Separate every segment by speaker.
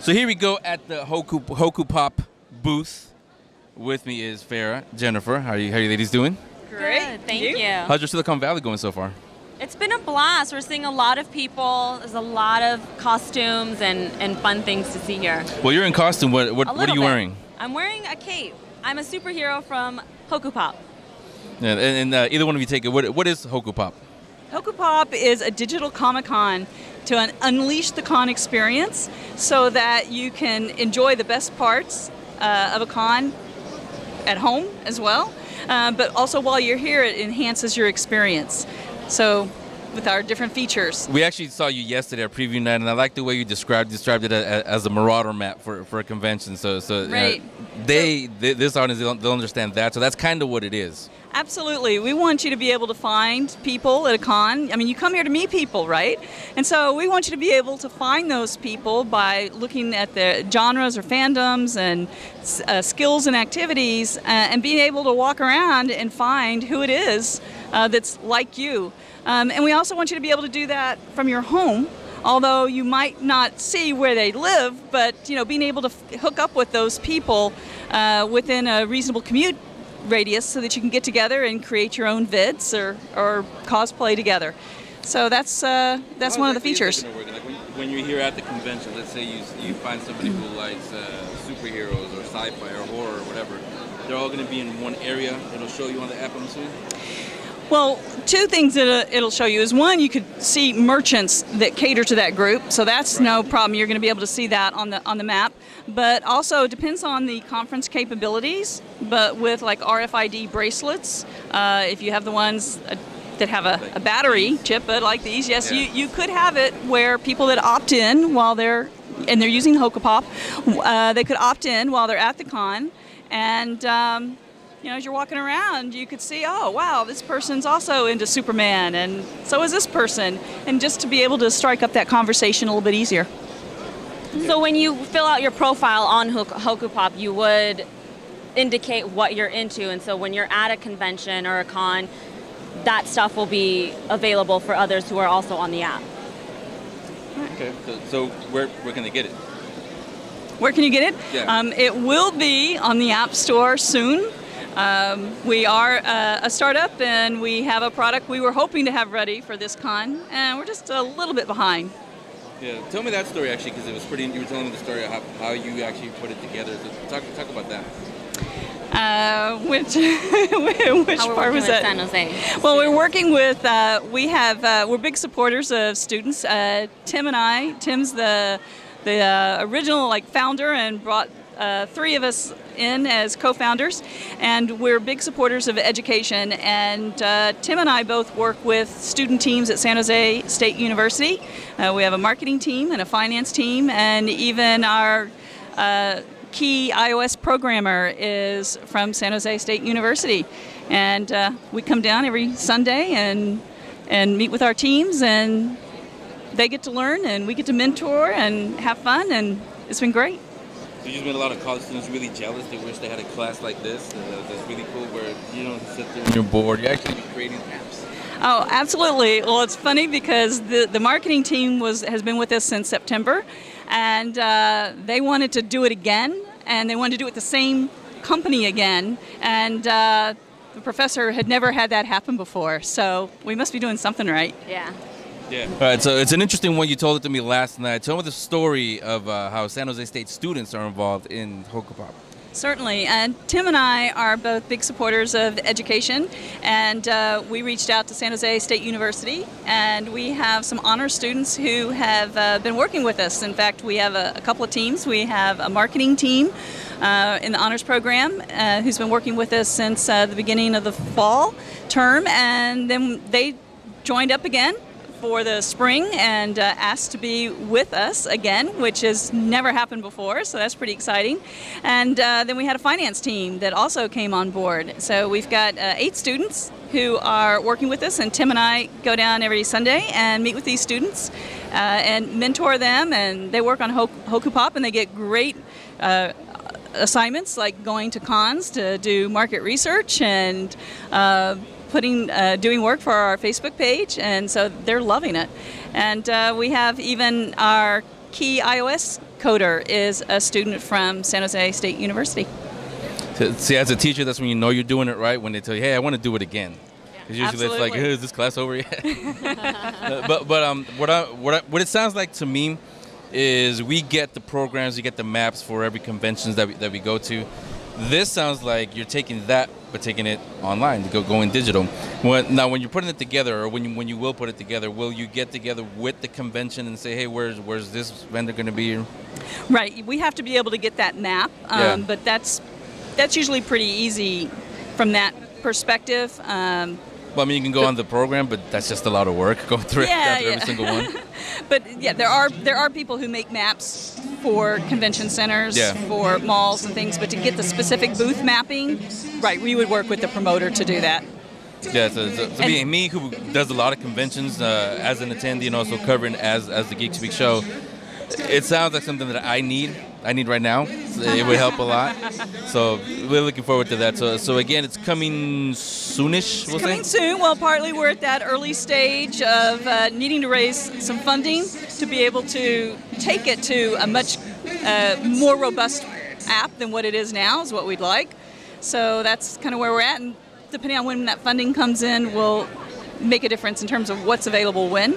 Speaker 1: So here we go at the Hoku Pop booth. With me is Farrah, Jennifer. How are you ladies doing?
Speaker 2: Great, thank you.
Speaker 1: How's your Silicon Valley going so far?
Speaker 2: It's been a blast. We're seeing a lot of people. There's a lot of costumes and fun things to see here.
Speaker 1: Well, you're in costume. What are you wearing?
Speaker 2: I'm wearing a cape. I'm a superhero from Hoku Pop.
Speaker 1: Yeah, and either one of you take it. What is Hoku Pop?
Speaker 3: Hoku Pop is a digital Comic-Con to unleash the con experience so that you can enjoy the best parts of a con at home as well, but also while you're here it enhances your experience. So with our different features.
Speaker 1: We actually saw you yesterday at preview night, and I like the way you described it as a marauder map for a convention. So
Speaker 3: right.
Speaker 1: This audience, they'll understand that. So that's kind of what it is.
Speaker 3: Absolutely. We want you to be able to find people at a con. I mean, you come here to meet people, right? And so we want you to be able to find those people by looking at the genres or fandoms and skills and activities and being able to walk around and find who it is that's like you. And we also want you to be able to do that from your home, although you might not see where they live, but being able to hook up with those people within a reasonable commute radius so that you can get together and create your own vids or cosplay together. So that's one of the features.
Speaker 1: Like when you're here at the convention, let's say you find somebody who likes superheroes or sci-fi or horror or whatever, they're all going to be in one area. It'll show you on the app, I'm assuming?
Speaker 3: Well, two things that it'll show you is, one, you could see merchants that cater to that group, so that's no problem. You're going to be able to see that on the map. But also, it depends on the conference capabilities, but with like RFID bracelets, if you have the ones that have a battery chip, but like these, yes, yeah. you could have it where people that opt in while they're using Hoku Pop, they could opt in while they're at the con, and as you're walking around, you could see, oh, wow, this person's also into Superman, and so is this person. And just to be able to strike up that conversation a little bit easier.
Speaker 2: So when you fill out your profile on Hoku Pop, you would indicate what you're into. And so when you're at a convention or a con, that stuff will be available for others who are also on the app.
Speaker 1: Okay, so where can they get it?
Speaker 3: Where can you get it?
Speaker 1: Yeah.
Speaker 3: It will be on the App Store soon. We are a startup, and we have a product we were hoping to have ready for this con, and we're just a little bit behind.
Speaker 1: Yeah, tell me that story actually, because it was pretty. You were telling me the story of how you actually put it together. So talk about that.
Speaker 3: Which part was that?
Speaker 2: San Jose.
Speaker 3: Well, we're working with. We're big supporters of students. Tim and I. Tim's the original founder and brought 3 of us in as co-founders, and we're big supporters of education, and Tim and I both work with student teams at San Jose State University. We have a marketing team and a finance team, and even our key iOS programmer is from San Jose State University, and we come down every Sunday and meet with our teams, and they get to learn and we get to mentor and have fun, and it's been great.
Speaker 1: So you just made a lot of college students really jealous. They wish they had a class like this. That's really cool, where you don't sit there on your board. You're actually creating apps.
Speaker 3: Oh, absolutely. Well, it's funny because the marketing team has been with us since September, and they wanted to do it again, and they wanted to do it the same company again, and the professor had never had that happen before, so we must be doing something right.
Speaker 2: Yeah.
Speaker 1: Yeah. All right, so it's an interesting one. You told it to me last night. Tell me the story of how San Jose State students are involved in Hoku Pop.
Speaker 3: Certainly, and Tim and I are both big supporters of education, and we reached out to San Jose State University, and we have some honor students who have been working with us. In fact, we have a couple of teams. We have a marketing team in the honors program who's been working with us since the beginning of the fall term, and then they joined up again for the spring and asked to be with us again, which has never happened before, so that's pretty exciting. And then we had a finance team that also came on board. So we've got 8 students who are working with us, and Tim and I go down every Sunday and meet with these students and mentor them, and they work on Hoku Pop, and they get great assignments like going to cons to do market research and doing work for our Facebook page, and so they're loving it. And we have even our key iOS decoder is a student from San Jose State University.
Speaker 1: See, as a teacher, that's when you know you're doing it right, when they tell you, hey, I want to do it again. Because usually it's like, hey, is this class over yet? but what it sounds like to me is we get the programs, we get the maps for every conventions that we go to. This sounds like you're taking that, but taking it online, going digital. Now, when you're putting it together, or when you will put it together, will you get together with the convention and say, hey, where's this vendor going to be?
Speaker 3: Right. We have to be able to get that map, but that's usually pretty easy from that perspective.
Speaker 1: Well, I mean, you can go on the program, but that's just a lot of work going through every single one.
Speaker 3: But yeah, there are people who make maps for convention centers, for malls and things. But to get the specific booth mapping, right, we would work with the promoter to do that.
Speaker 1: Yeah, so me who does a lot of conventions as an attendee and also covering as the Geek Speak show, it sounds like something that I need right now. So it would help a lot. So we're looking forward to that. So again, it's coming soonish, we'll say?
Speaker 3: Coming soon. Well, partly we're at that early stage of needing to raise some funding to be able to take it to a much more robust app than what it is now, is what we'd like. So that's kind of where we're at. And depending on when that funding comes in, will make a difference in terms of what's available when.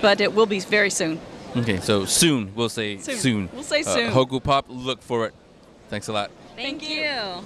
Speaker 3: But it will be very soon.
Speaker 1: Okay, so soon. We'll say soon.
Speaker 3: We'll say soon.
Speaker 1: Hoku Pop, look for it. Thanks a lot.
Speaker 2: Thank you.